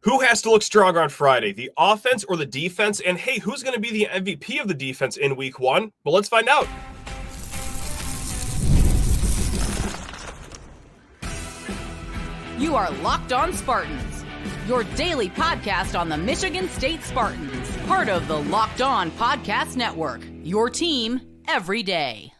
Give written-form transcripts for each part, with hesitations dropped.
Who has to look stronger on Friday, the offense or the defense? And hey, who's going to be the MVP of the defense in week one? Well, let's find out. You are Locked On Spartans, your daily podcast on the Michigan State Spartans, part of the Locked On Podcast Network, your team every day.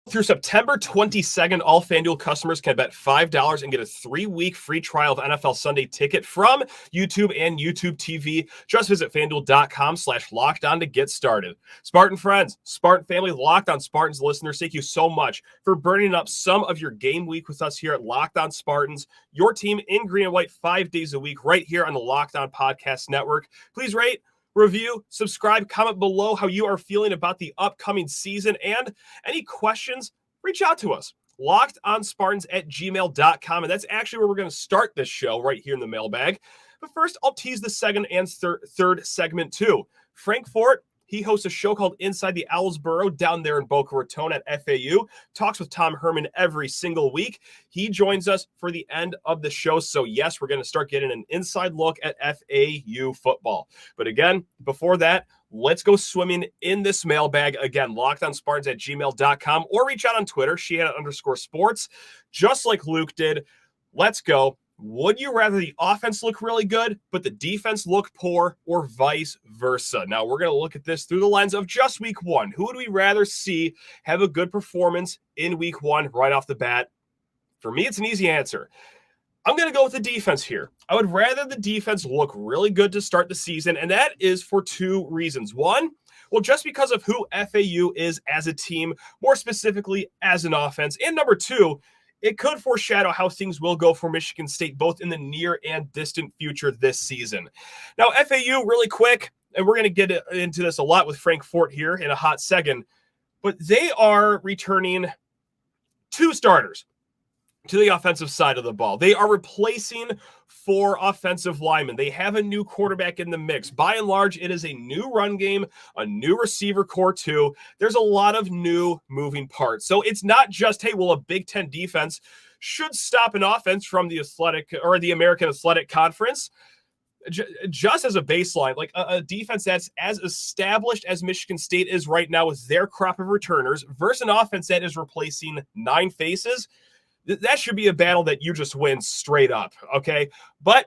Through September 22nd, all FanDuel customers can bet $5 and get a 3-week free trial of NFL Sunday Ticket from YouTube and YouTube TV. Just visit FanDuel.com/lockedon to get started. Spartan friends, Spartan family, Locked On Spartans listeners, thank you so much for burning up some of your game week with us here at Locked On Spartans, your team in green and white 5 days a week right here on the Locked On Podcast Network. Please rate, review, subscribe, comment below how you are feeling about the upcoming season, and any questions, reach out to us. LockedOnSpartans@gmail.com, and that's actually where we're going to start this show right here in the mailbag. But first, I'll tease the second and third segment too. Frank Forte, he hosts a show called Inside the Owls Burrow down there in Boca Raton at FAU. Talks with Tom Herman every single week. He joins us for the end of the show. So yes, we're going to start getting an inside look at FAU football. But again, before that, let's go swimming in this mailbag. Again, LockedOnSpartans@gmail.com or reach out on Twitter, Sheehan_sports, just like Luke did. Let's go. Would you rather the offense look really good, but the defense look poor, or vice versa? Now, we're going to look at this through the lens of just week one. Who would we rather see have a good performance in week one right off the bat? For me, it's an easy answer. I'm going to go with the defense here. I would rather the defense look really good to start the season, and that is for two reasons. One, well, just because of who FAU is as a team, more specifically as an offense. And number two, it could foreshadow how things will go for Michigan State, both in the near and distant future this season. Now, FAU, really quick, and we're going to get into this a lot with Frank Forte here in a hot second, but they are returning two starters to the offensive side of the ball. They are replacing 4 offensive linemen. They have a new quarterback in the mix. By and large, it is a new run game, a new receiver core too. There's a lot of new moving parts. So it's not just, hey, well, a Big Ten defense should stop an offense from the athletic or the American Athletic Conference. Just as a baseline, like a defense that's as established as Michigan State is right now with their crop of returners versus an offense that is replacing 9 faces. That should be a battle that you just win straight up, okay? But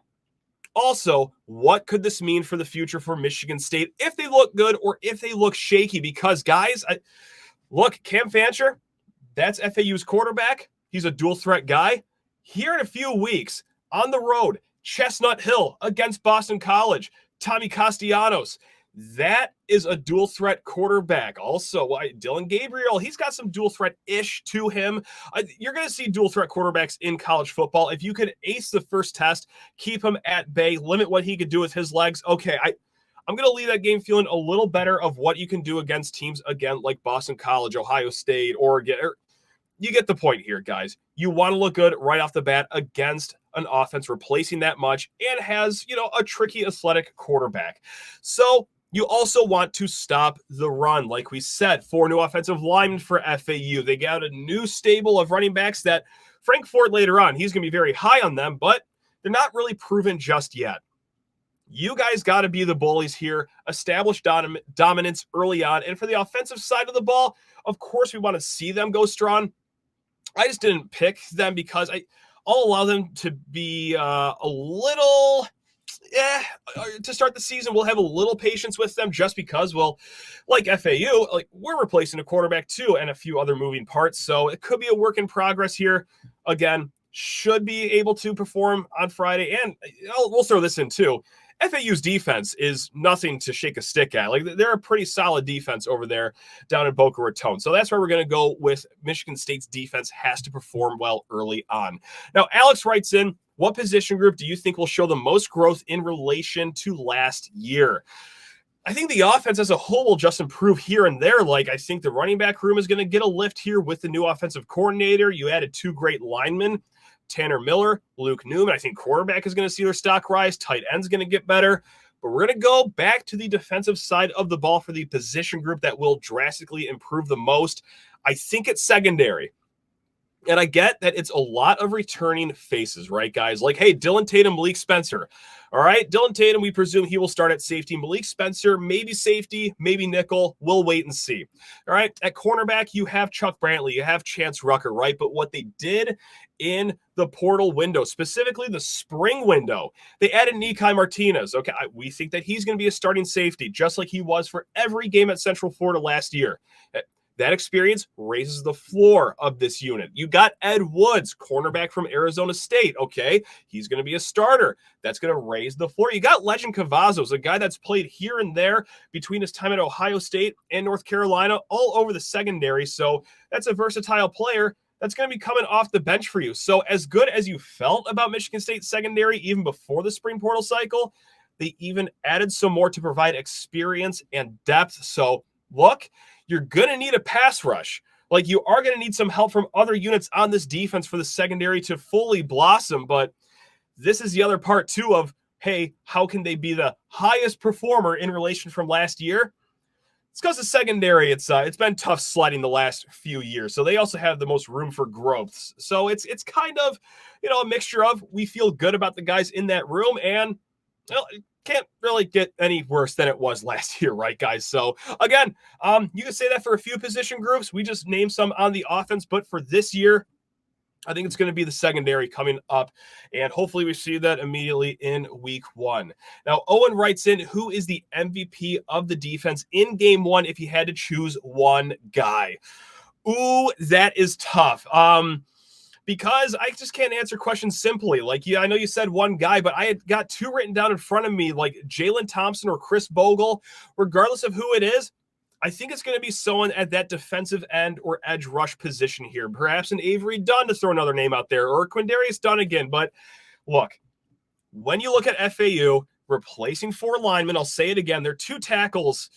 also, what could this mean for the future for Michigan State if they look good or if they look shaky? Because, guys, look, Cam Fancher, that's FAU's quarterback. He's a dual-threat guy. Here in a few weeks, on the road, Chestnut Hill against Boston College, Tommy Castellanos. That is a dual threat quarterback. Also, Dylan Gabriel, he's got some dual threat-ish to him. You're going to see dual threat quarterbacks in college football. If you could ace the first test, keep him at bay, limit what he could do with his legs. Okay, I'm going to leave that game feeling a little better of what you can do against teams, again, like Boston College, Ohio State, Oregon. You get the point here, guys. You want to look good right off the bat against an offense replacing that much and has, a tricky athletic quarterback. So you also want to stop the run. Like we said, 4 new offensive linemen for FAU. They got a new stable of running backs that Frank Forte later on, he's going to be very high on them, but they're not really proven just yet. You guys got to be the bullies here, establish dominance early on. And for the offensive side of the ball, of course, we want to see them go strong. I just didn't pick them because I'll allow them to be a little... to start the season, we'll have a little patience with them just because, well, like FAU, we're replacing a quarterback too and a few other moving parts. So it could be a work in progress here. Again, should be able to perform on Friday. And we'll throw this in too. FAU's defense is nothing to shake a stick at. They're a pretty solid defense over there down in Boca Raton. So that's where we're going to go with Michigan State's defense has to perform well early on. Now, Alex writes in, what position group do you think will show the most growth in relation to last year? I think the offense as a whole will just improve here and there. I think the running back room is going to get a lift here with the new offensive coordinator. You added 2 great linemen, Tanner Miller, Luke Newman. I think quarterback is going to see their stock rise. Tight end's going to get better. But we're going to go back to the defensive side of the ball for the position group that will drastically improve the most. I think it's secondary. And I get that it's a lot of returning faces, right, guys? Like, hey, Dylan Tatum, Malik Spencer. All right, Dylan Tatum, we presume he will start at safety. Malik Spencer, maybe safety, maybe nickel. We'll wait and see. All right, at cornerback, you have Chuck Brantley, you have Chance Rucker, right? But what they did in the portal window, specifically the spring window, they added Nikai Martinez. Okay, we think that he's going to be a starting safety, just like he was for every game at Central Florida last year. That experience raises the floor of this unit. You got Ed Woods, cornerback from Arizona State. Okay, he's going to be a starter. That's going to raise the floor. You got Legend Cavazos, a guy that's played here and there between his time at Ohio State and North Carolina, all over the secondary. So that's a versatile player that's going to be coming off the bench for you. So as good as you felt about Michigan State secondary, even before the spring portal cycle, they even added some more to provide experience and depth. So look, you're going to need a pass rush. Like, you are going to need some help from other units on this defense for the secondary to fully blossom. But this is the other part, too, of, hey, how can they be the highest performer in relation from last year? It's because the secondary, it's been tough sledding the last few years. So they also have the most room for growth. So it's kind of, a mixture of, we feel good about the guys in that room, and it can't really get any worse than it was last year, right, guys? So again, you can say that for a few position groups. We just named some on the offense, but for this year, I think it's going to be the secondary coming up, and hopefully we see that immediately in week 1. Now, Owen writes in, who is the MVP of the defense in game 1 if you had to choose one guy? Ooh, that is tough. Because I just can't answer questions simply. Like, I know you said one guy, but I had got 2 written down in front of me, like Jalen Thompson or Chris Bogle. Regardless of who it is, I think it's going to be someone at that defensive end or edge rush position here. Perhaps an Avery Dunn, to throw another name out there, or Quindarius Dunn again. But look, when you look at FAU replacing 4 linemen, I'll say it again, their 2 tackles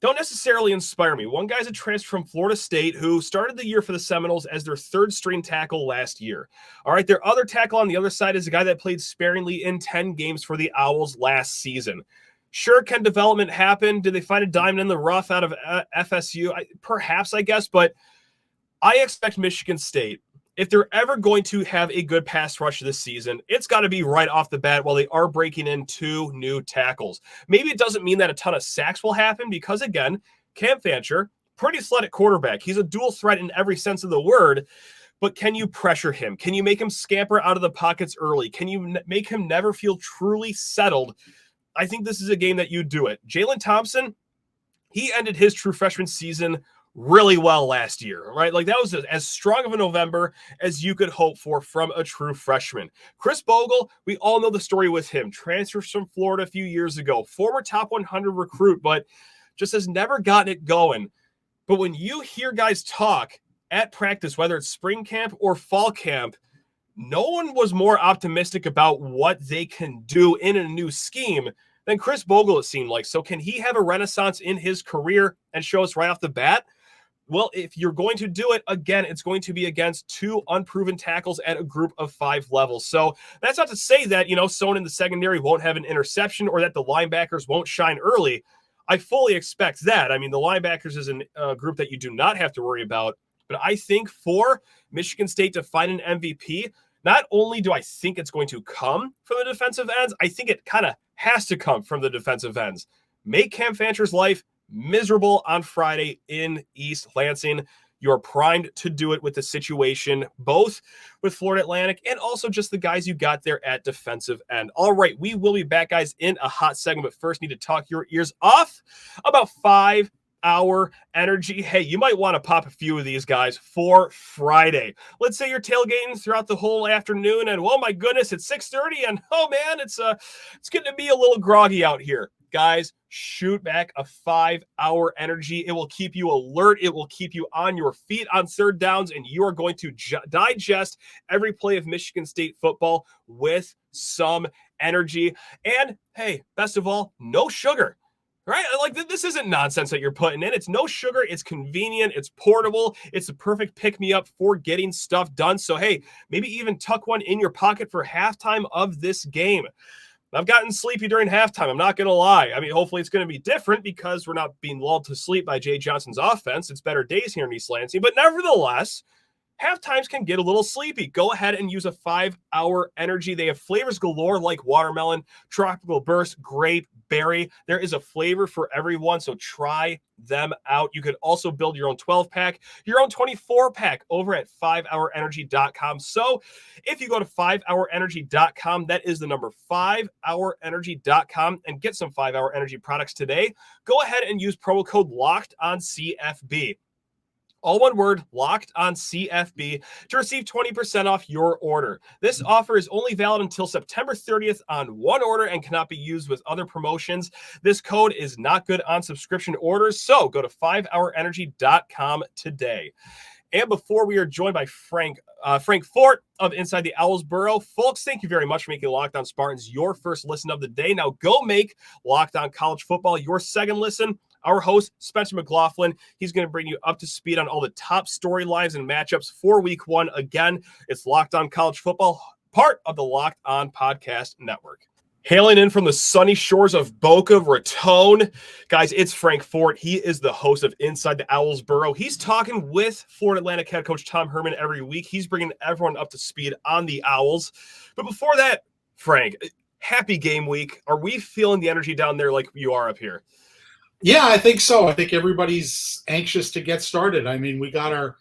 don't necessarily inspire me. One guy's a transfer from Florida State who started the year for the Seminoles as their 3rd string tackle last year. All right, their other tackle on the other side is a guy that played sparingly in 10 games for the Owls last season. Sure, can development happen? Did they find a diamond in the rough out of FSU? Perhaps, I guess, but I expect Michigan State, if they're ever going to have a good pass rush this season, it's got to be right off the bat while they are breaking in 2 new tackles. Maybe it doesn't mean that a ton of sacks will happen because, again, Cam Fancher, pretty athletic quarterback. He's a dual threat in every sense of the word, but can you pressure him? Can you make him scamper out of the pockets early? Can you make him never feel truly settled? I think this is a game that you do it. Jalen Thompson, he ended his true freshman season really well last year, right? Like, that was as strong of a November as you could hope for from a true freshman. Chris Bogle, we all know the story with him. Transfers from Florida a few years ago, former top 100 recruit, but just has never gotten it going. But when you hear guys talk at practice, whether it's spring camp or fall camp, no one was more optimistic about what they can do in a new scheme than Chris Bogle, it seemed like. So can he have a renaissance in his career and show us right off the bat? Well, if you're going to do it, again, it's going to be against 2 unproven tackles at a group of 5 levels. So that's not to say that, someone in the secondary won't have an interception or that the linebackers won't shine early. I fully expect that. I mean, the linebackers is a group that you do not have to worry about. But I think for Michigan State to find an MVP, not only do I think it's going to come from the defensive ends, I think it kind of has to come from the defensive ends. Make Cam Fancher's life miserable on Friday in East Lansing. You're primed to do it with the situation, both with Florida Atlantic and also just the guys you got there at defensive end. All right, we will be back, guys, in a hot segment, but first need to talk your ears off about 5-hour energy. Hey, you might want to pop a few of these guys for Friday. Let's say you're tailgating throughout the whole afternoon and, oh my goodness, it's 6:30 and oh man, it's getting to be a little groggy out here. Guys, shoot back a 5-hour energy. It will keep you alert. It will keep you on your feet on 3rd downs, and you are going to digest every play of Michigan State football with some energy. And hey, best of all, no sugar. Right? Like, this isn't nonsense that you're putting in. It's no sugar. It's convenient. It's portable. It's the perfect pick-me-up for getting stuff done. So, hey, maybe even tuck one in your pocket for halftime of this game. I've gotten sleepy during halftime. I'm not going to lie. I mean, hopefully it's going to be different because we're not being lulled to sleep by Jay Johnson's offense. It's better days here in East Lansing. But nevertheless, half times can get a little sleepy. Go ahead and use a 5-Hour Energy. They have flavors galore like watermelon, tropical burst, grape, berry. There is a flavor for everyone, so try them out. You could also build your own 12-pack, your own 24-pack over at 5hourenergy.com. So if you go to 5hourenergy.com, that is the number 5hourenergy.com, and get some 5-Hour Energy products today, go ahead and use promo code LOCKEDONCFB. All one word, Locked on CFB, to receive 20% off your order. This offer is only valid until September 30th on one order and cannot be used with other promotions. This code is not good on subscription orders, so go to 5hourenergy.com today. And before we are joined by Frank Forte of Inside the Owlsboro, folks, thank you very much for making Locked On Spartans your first listen of the day. Now go make Locked On College Football your second listen. Our host, Spencer McLaughlin, he's going to bring you up to speed on all the top storylines and matchups for Week 1. Again, it's Locked On College Football, part of the Locked On Podcast Network. Hailing in from the sunny shores of Boca Raton, guys, it's Frank Forte. He is the host of Inside the Owlsboro. He's talking with Florida Atlantic head coach Tom Herman every week. He's bringing everyone up to speed on the Owls. But before that, Frank, happy game week. Are we feeling the energy down there like you are up here? Yeah, I think so. I think everybody's anxious to get started. I mean, we got our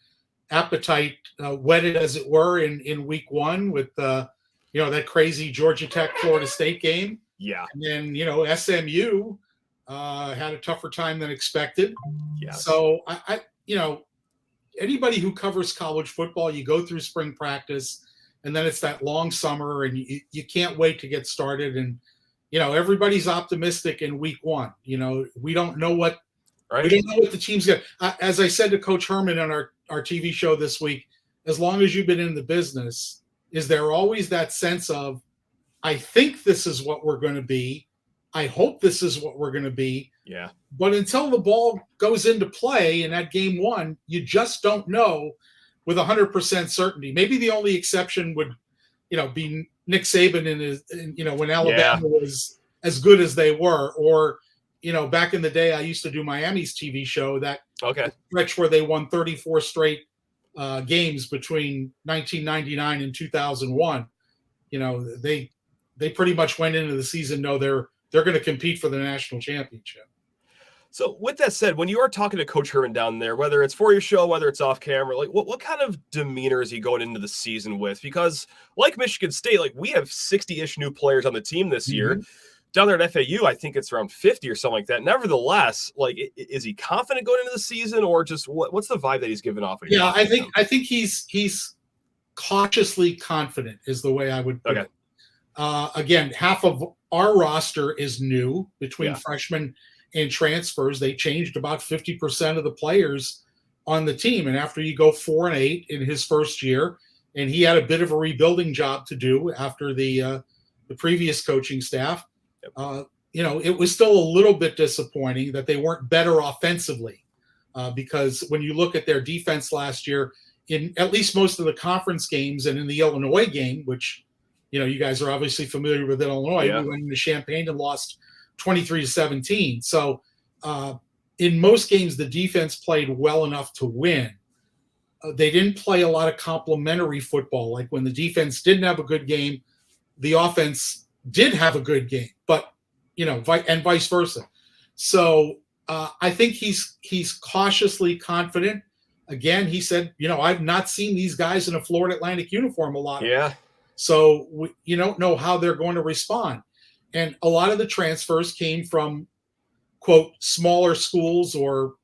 appetite whetted, as it were, in Week 1 with that crazy Georgia Tech Florida State game. Yeah. And then, SMU had a tougher time than expected. Yeah. So I anybody who covers college football, you go through spring practice and then it's that long summer and you can't wait to get started. And everybody's optimistic in Week 1. We don't know what the team's got. As I said to Coach Herman on our TV show this week, as long as you've been in the business, is there always that sense of, I think this is what we're going to be. I hope this is what we're going to be. Yeah. But until the ball goes into play in that game 1, you just don't know with 100% certainty. Maybe the only exception would, be Nick Saban when Alabama was as good as they were, or, back in the day, I used to do Miami's TV show, that stretch where they won 34 straight games between 1999 and 2001. They pretty much went into the season, they're going to compete for the national championship. So with that said, when you are talking to Coach Herman down there, whether it's for your show, whether it's off camera, like what kind of demeanor is he going into the season with? Because like Michigan State, like we have 60-ish new players on the team this year. Down there at FAU, I think it's around 50 or something like that. Nevertheless, like, is he confident going into the season, or just what's the vibe that he's giving off? Yeah, I think he's cautiously confident is the way I would put it. Again, half of our roster is new between freshmen and transfers. They changed about 50% of the players on the team. And after you go 4-8 in his first year, and he had a bit of a rebuilding job to do after the previous coaching staff, it was still a little bit disappointing that they weren't better offensively, because when you look at their defense last year, in at least most of the conference games and in the Illinois game, which, you guys are obviously familiar with Illinois, we went into Champaign and lost 23-17. So in most games, the defense played well enough to win. They didn't play a lot of complementary football. Like when the defense didn't have a good game, the offense did have a good game, but, and vice versa. So I think he's cautiously confident. Again, he said, I've not seen these guys in a Florida Atlantic uniform a lot. Yeah. So you don't know how they're going to respond. And a lot of the transfers came from, quote, smaller schools, or,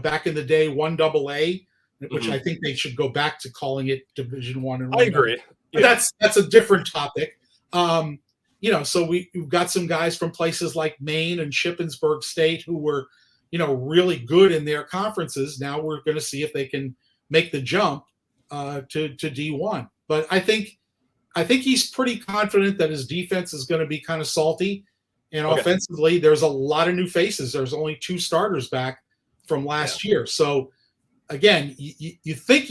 back in the day, 1AA, which I think they should go back to calling it Division I. And I agree. But that's a different topic. So we've got some guys from places like Maine and Shippensburg State who were, really good in their conferences. Now we're going to see if they can make the jump to D1. But I think he's pretty confident that his defense is going to be kind of salty. And offensively, there's a lot of new faces. There's only 2 starters back from last year. So, again, you think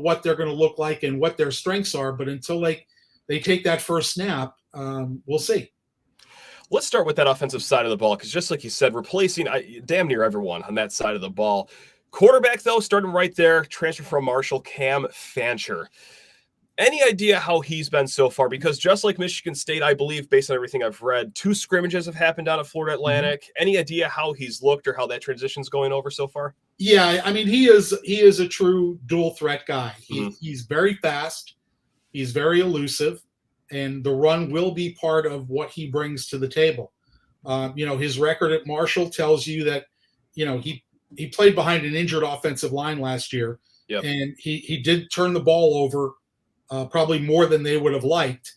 what they're going to look like and what their strengths are, but until they take that first snap, we'll see. Let's start with that offensive side of the ball, because just like you said, replacing damn near everyone on that side of the ball. Quarterback, though, starting right there, transfer from Marshall, Cam Fancher. Any idea how he's been so far? Because just like Michigan State, I believe, based on everything I've read, 2 scrimmages have happened down at Florida Atlantic. Any idea how he's looked or how that transition's going over so far? Yeah, I mean, he is a true dual threat guy. He's very fast. He's very elusive, and the run will be part of what he brings to the table. His record at Marshall tells you that, he played behind an injured offensive line last year, and he did turn the ball over probably more than they would have liked.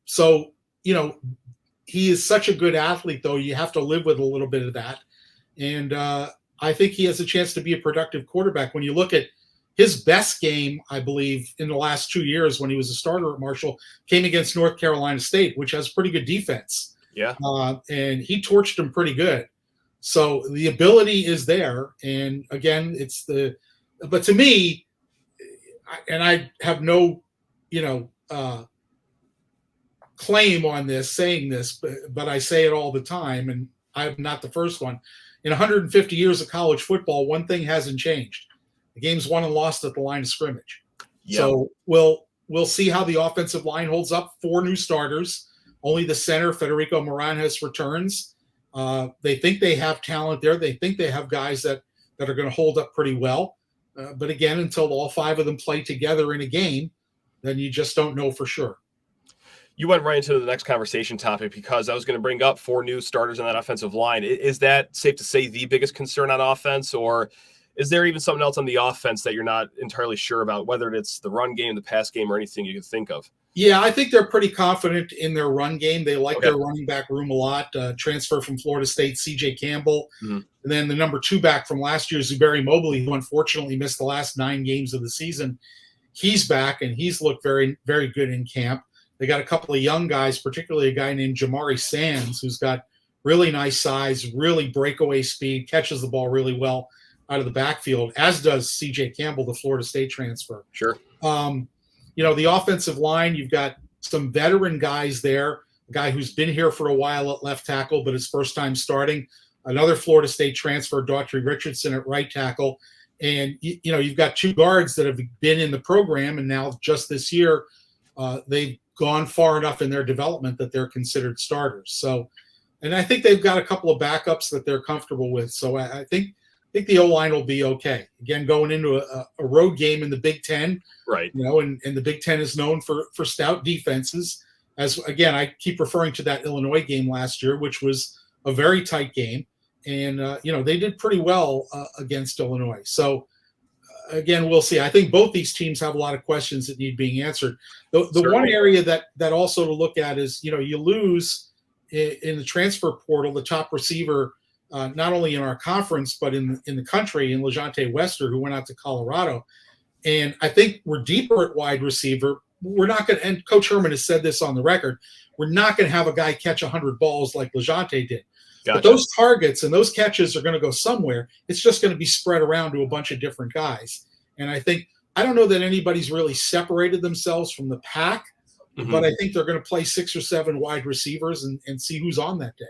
So, he is such a good athlete, though. You have to live with a little bit of that. And I think he has a chance to be a productive quarterback. When you look at his best game, I believe, in the last 2 years when he was a starter at Marshall, came against North Carolina State, which has pretty good defense. Yeah. And he torched them pretty good. So the ability is there. And again, but to me, and I have no, claim on this, saying this, but I say it all the time, and I'm not the first one. In 150 years of college football, one thing hasn't changed. The game's won and lost at the line of scrimmage. Yep. So we'll see how the offensive line holds up. 4 new starters. Only the center, Federico Morantes, returns. They think they have talent there. They think they have guys that are going to hold up pretty well. But again, until all 5 of them play together in a game, then you just don't know for sure. You went right into the next conversation topic because I was going to bring up 4 new starters on that offensive line. Is that safe to say the biggest concern on offense, or is there even something else on the offense that you're not entirely sure about, whether it's the run game, the pass game, or anything you can think of? Yeah, I think they're pretty confident in their run game. They like their running back room a lot. Transfer from Florida State, C.J. Campbell. And then the number 2 back from last year, Zuberi Mobley, who unfortunately missed the last 9 games of the season. He's back, and he's looked very, very good in camp. They got a couple of young guys, particularly a guy named Jamari Sands, who's got really nice size, really breakaway speed, catches the ball really well out of the backfield, as does C.J. Campbell, the Florida State transfer. Sure. The offensive line, you've got some veteran guys there, a guy who's been here for a while at left tackle, but his first time starting, another Florida State transfer, Daughtry Richardson at right tackle. And, you've got 2 guards that have been in the program, and now just this year, they've gone far enough in their development that they're considered starters. So, and I think they've got a couple of backups that they're comfortable with. So I think the O-line will be okay. Again, going into a road game in the Big Ten, right? And the Big Ten is known for stout defenses. As again, I keep referring to that Illinois game last year, which was a very tight game, and they did pretty well against Illinois. So again, we'll see. I think both these teams have a lot of questions that need being answered. The one area that also to look at is you lose in the transfer portal the top receiver. Not only in our conference, but in the country, in LeJontay Wester, who went out to Colorado. And I think we're deeper at wide receiver. We're not going to, and Coach Herman has said this on the record, we're not going to have a guy catch 100 balls like LeJontay did. Gotcha. But those targets and those catches are going to go somewhere. It's just going to be spread around to a bunch of different guys. And I don't know that anybody's really separated themselves from the pack, but I think they're going to play 6 or 7 wide receivers and see who's on that day.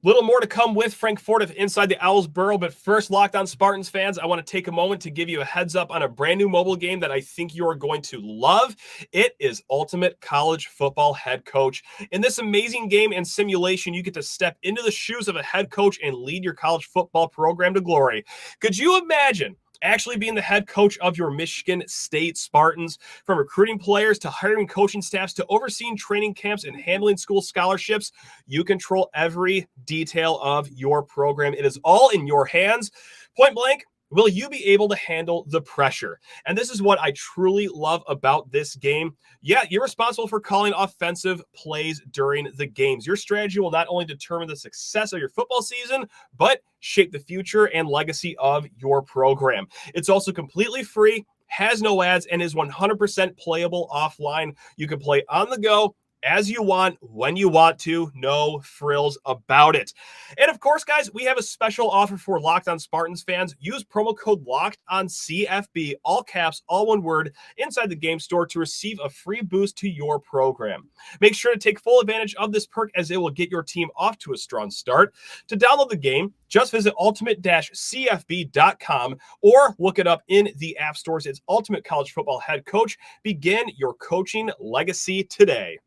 Little more to come with Frank Forte of Inside the Owls Burrow, but first, Locked On Spartans fans, I want to take a moment to give you a heads up on a brand new mobile game that I think you are going to love. It is Ultimate College Football Head Coach. In this amazing game and simulation, you get to step into the shoes of a head coach and lead your college football program to glory. Could you imagine actually being the head coach of your Michigan State Spartans? From recruiting players to hiring coaching staffs to overseeing training camps and handling school scholarships, you control every detail of your program. It is all in your hands. Point blank, will you be able to handle the pressure? And this is what I truly love about this game. Yeah, you're responsible for calling offensive plays during the games. Your strategy will not only determine the success of your football season, but shape the future and legacy of your program. It's also completely free, has no ads, and is 100% playable offline. You can play on the go as you want, when you want to, no frills about it. And of course, guys, we have a special offer for Locked On Spartans fans. Use promo code LOCKEDONCFB, all caps, all one word, inside the game store to receive a free boost to your program. Make sure to take full advantage of this perk as it will get your team off to a strong start. To download the game, just visit ultimate-cfb.com or look it up in the app stores. It's Ultimate College Football Head Coach. Begin your coaching legacy today.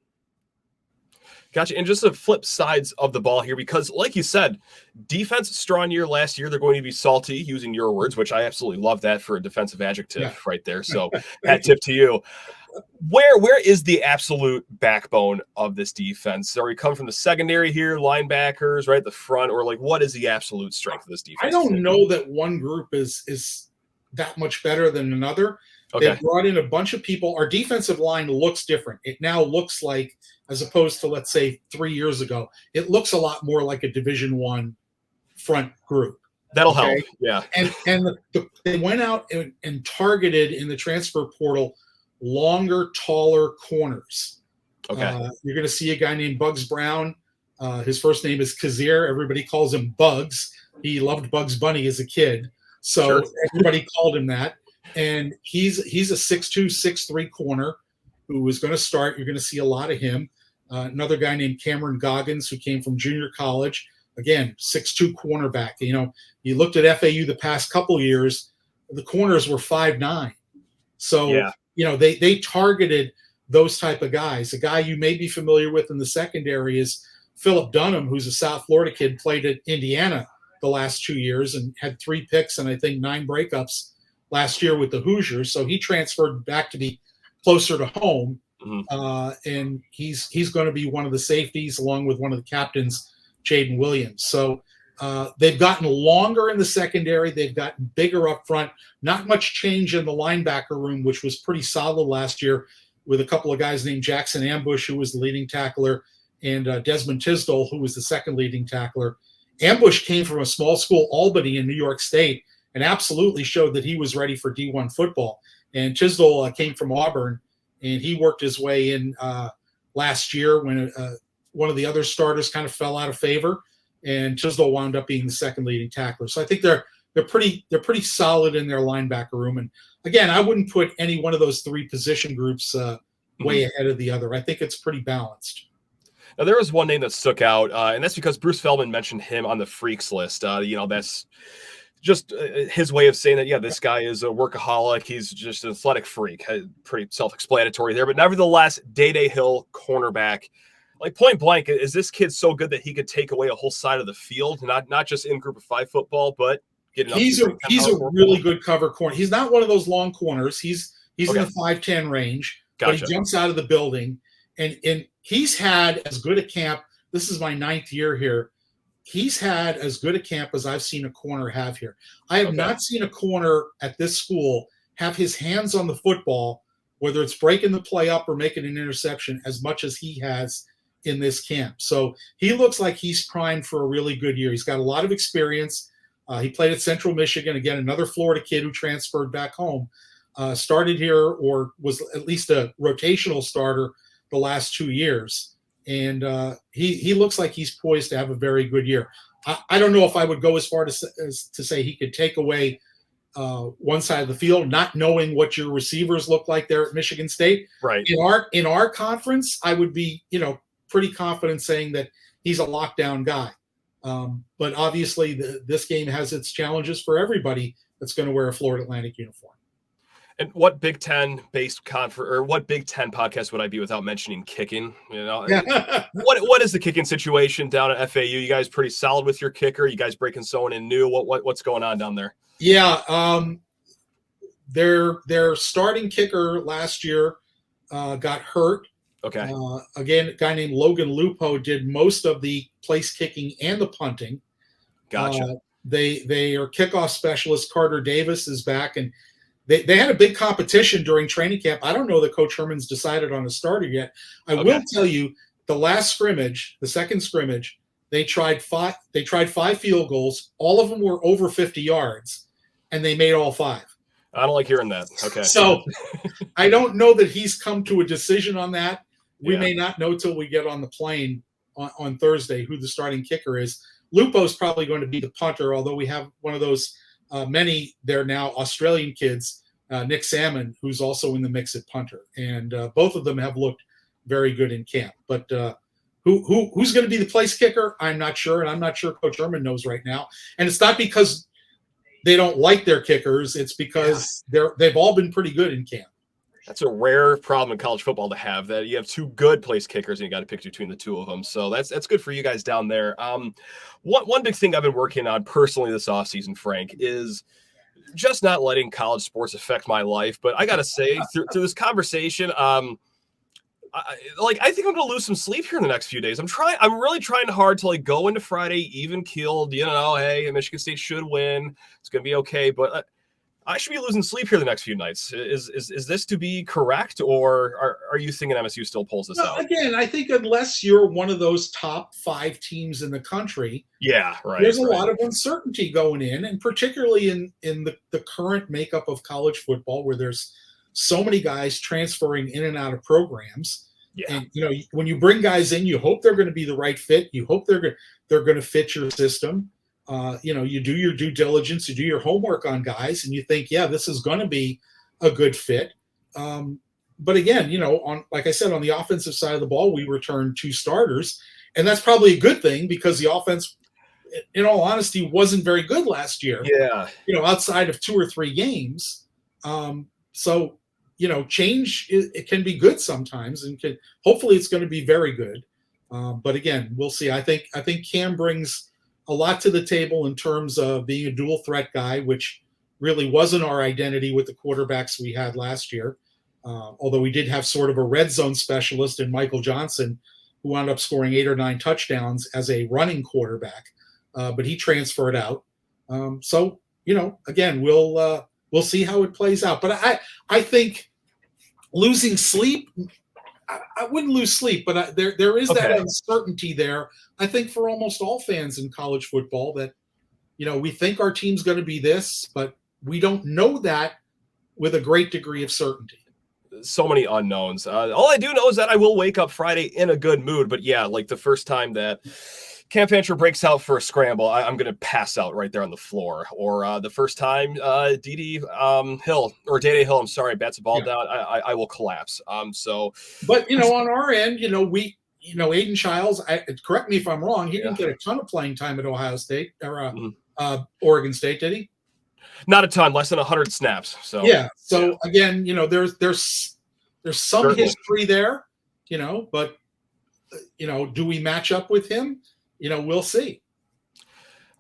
Gotcha. And just the flip sides of the ball here, because like you said, defense strong year last year. They're going to be salty, using your words, which I absolutely love that for a defensive adjective right there. So hat tip to you. Where is the absolute backbone of this defense? Are we coming from the secondary here, linebackers, right, the front, or like what is the absolute strength of this defense? I don't know that one group is that much better than another. Okay. They brought in a bunch of people. Our defensive line looks different. It now looks like, as opposed to, let's say, 3 years ago, it looks a lot more like a Division I front group. That'll help. Yeah. And they went out and targeted in the transfer portal longer, taller corners. Okay. You're going to see a guy named Bugs Brown. His first name is Kazir. Everybody calls him Bugs. He loved Bugs Bunny as a kid, so everybody called him that. And he's a 6'2", 6'3" corner who is going to start. You're going to see a lot of him. Another guy named Cameron Goggins, who came from junior college. Again, 6'2" cornerback. You know, you looked at FAU the past couple of years, the corners were 5'9". So, you know, they targeted those type of guys. A guy you may be familiar with in the secondary is Philip Dunham, who's a South Florida kid, played at Indiana the last 2 years and had 3 picks and I think 9 breakups last year with the Hoosiers. So he transferred back to be closer to home. And he's going to be one of the safeties along with one of the captains, Jaden Williams. So they've gotten longer in the secondary. They've gotten bigger up front. Not much change in the linebacker room, which was pretty solid last year with a couple of guys named Jackson Ambush, who was the leading tackler, and Desmond Tisdall, who was the second leading tackler. Ambush came from a small school, Albany in New York State, and absolutely showed that he was ready for D1 football. And Tisdall came from Auburn, and he worked his way in last year when one of the other starters kind of fell out of favor, and Tisdall wound up being the second leading tackler. So I think they're pretty solid in their linebacker room. And again, I wouldn't put any one of those 3 position groups way ahead of the other. I think it's pretty balanced. Now, there was one name that stuck out, and that's because Bruce Feldman mentioned him on the freaks list. You know, that's just his way of saying that, yeah, this guy is a workaholic. He's just an athletic freak. Pretty self-explanatory there. But nevertheless, Daymond Hill, cornerback. Like, point blank, is this kid so good that he could take away a whole side of the field, not just in group of 5 football, but getting up? He's a really good cover corner. He's not one of those long corners. He's in the 5'10" range, but he jumps out of the building. And he's had as good a camp. This is my 9th year here. He's had as good a camp as I've seen a corner have here. I have not seen a corner at this school have his hands on the football, whether it's breaking the play up or making an interception, as much as he has in this camp. So he looks like he's primed for a really good year. He's got a lot of experience. He played at Central Michigan. Again, another Florida kid who transferred back home. Started here, or was at least a rotational starter the last 2 years. And he looks like he's poised to have a very good year. I don't know if I would go as far as to say he could take away one side of the field, not knowing what your receivers look like there at Michigan State. Right. In our conference, I would be, pretty confident saying that he's a lockdown guy. But obviously this game has its challenges for everybody that's going to wear a Florida Atlantic uniform. And what Big Ten based what Big Ten podcast would I be without mentioning kicking? What is the kicking situation down at FAU? You guys pretty solid with your kicker? You guys breaking someone in new? What's going on down there? Yeah, their starting kicker last year got hurt. Okay. Again, a guy named Logan Lupo did most of the place kicking and the punting. Gotcha. They are kickoff specialist. Carter Davis is back, and they had a big competition during training camp. I don't know that Coach Herman's decided on a starter yet. I will tell you, the last scrimmage, the second scrimmage, they tried 5 field goals. All of them were over 50 yards, and they made all 5. I don't like hearing that. Okay. So I don't know that he's come to a decision on that. we may not know till we get on the plane on Thursday who the starting kicker is. Lupo's probably going to be the punter, although we have one of those many there now Australian kids, Nick Salmon, who's also in the mix at punter, and both of them have looked very good in camp. But who's going to be the place kicker? I'm not sure, and I'm not sure Coach Herman knows right now. And it's not because they don't like their kickers; it's because they've all been pretty good in camp. That's a rare problem in college football to have, that you have two good place kickers and you got to pick between the two of them. So that's good for you guys down there. One big thing I've been working on personally this offseason, Frank, is just not letting college sports affect my life. But I got to say, through this conversation, I think I'm going to lose some sleep here in the next few days. I'm really trying hard to go into Friday even keeled. Hey, Michigan State should win. It's going to be okay. But I should be losing sleep here the next few nights. Is this to be correct, or are you thinking MSU still pulls this out? Again, I think unless you're one of those top 5 teams in the country, there's a lot of uncertainty going in, and particularly in the current makeup of college football, where there's so many guys transferring in and out of programs. Yeah. And when you bring guys in, you hope they're going to be the right fit. You hope they're going to fit your system. You do your due diligence, you do your homework on guys, and you think, this is going to be a good fit. But again, like I said, on the offensive side of the ball, we returned 2 starters, and that's probably a good thing because the offense, in all honesty, wasn't very good last year. Yeah. Outside of 2 or 3 games. So change, it can be good sometimes, and hopefully it's going to be very good. But again, we'll see. I think Cam brings a lot to the table in terms of being a dual threat guy, which really wasn't our identity with the quarterbacks we had last year. Although we did have sort of a red zone specialist in Michael Johnson, who wound up scoring 8 or 9 touchdowns as a running quarterback, but he transferred out. So again, we'll see how it plays out. But I think losing sleep, I wouldn't lose sleep, but there is that uncertainty there, I think, for almost all fans in college football, that, we think our team's going to be this, but we don't know that with a great degree of certainty. So many unknowns. All I do know is that I will wake up Friday in a good mood. But the first time that Cam Fancher breaks out for a scramble, I'm going to pass out right there on the floor. Or the first time Daymond Hill, bats a ball down, I will collapse. But on our end, Aiden Charles, correct me if I'm wrong, he didn't get a ton of playing time at Ohio State or Oregon State, did he? Not a ton, less than 100 snaps. So again, there's some history there, but do we match up with him? We'll see.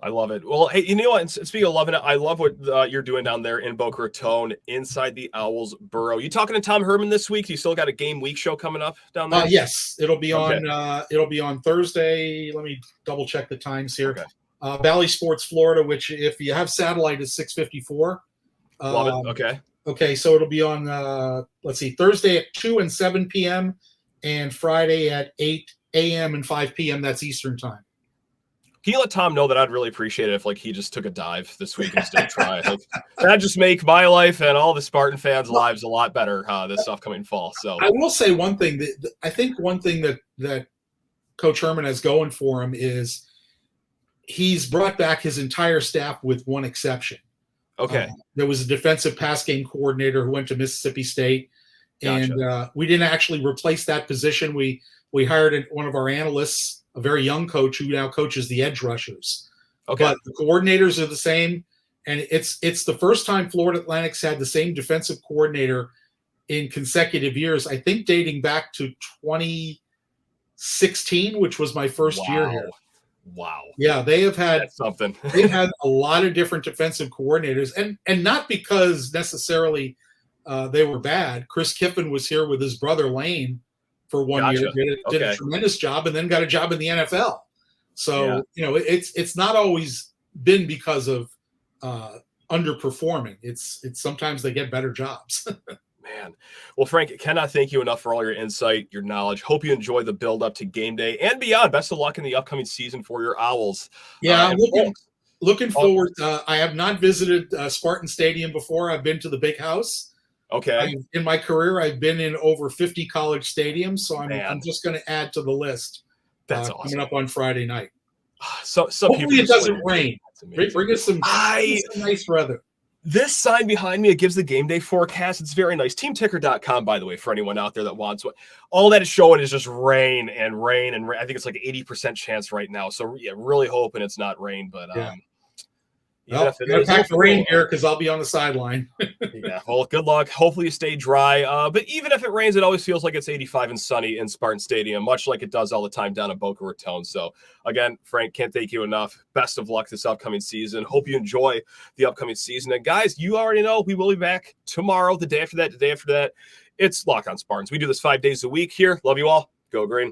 I love it. Well, hey, you know what? Speaking of loving it, I love what you're doing down there in Boca Raton, inside the Owls Burrow. You talking to Tom Herman this week? You still got a game week show coming up down there? Yes, it'll be on. It'll be on Thursday. Let me double check the times here. Okay. Valley Sports Florida, which if you have satellite is 6:54. Love it. Okay. Okay, so it'll be on. Thursday at 2 and 7 p.m. and Friday at 8 a.m. and 5 p.m. That's Eastern time. Can you let Tom know that I'd really appreciate it if he just took a dive this week instead of try? That'd just make my life and all the Spartan fans' lives a lot better this upcoming fall. So I will say one thing that I think that Coach Herman has going for him is he's brought back his entire staff with one exception. Okay. There was a defensive pass game coordinator who went to Mississippi State, and Gotcha. We didn't actually replace that position. We hired one of our analysts, a very young coach who now coaches the edge rushers. Okay. But the coordinators are the same, and it's the first time Florida Atlantic's had the same defensive coordinator in consecutive years, I think dating back to 2016, which was my first year here. Wow. Yeah, they have had That's something. they've had a lot of different defensive coordinators, and not because necessarily they were bad. Chris Kiffin was here with his brother Lane for 1 year, did a tremendous job, and then got a job in the NFL. So it's not always been because of underperforming. It's sometimes they get better jobs. Man. Well, Frank, cannot thank you enough for all your insight, your knowledge. Hope you enjoy the build up to game day and beyond. Best of luck in the upcoming season for your Owls. Yeah, I'm looking forward. I have not visited Spartan Stadium before. I've been to the Big House. Okay. In my career, I've been in over 50 college stadiums, so I'm just going to add to the list. That's awesome. Coming up on Friday night. So hopefully it doesn't rain. Bring us some nice weather. This sign behind me, it gives the game day forecast. It's very nice. TeamTicker.com, by the way, for anyone out there that wants one. All that is showing is just rain and rain and rain. I think it's like 80% chance right now. So yeah, really hoping it's not rain, but well, I'm going to pack the rain gear because I'll be on the sideline. Yeah, well, good luck. Hopefully you stay dry. But even if it rains, it always feels like it's 85 and sunny in Spartan Stadium, much like it does all the time down in Boca Raton. So, again, Frank, can't thank you enough. Best of luck this upcoming season. Hope you enjoy the upcoming season. And, guys, you already know we will be back tomorrow, the day after that, the day after that. It's Locked On Spartans. We do this 5 days a week here. Love you all. Go Green.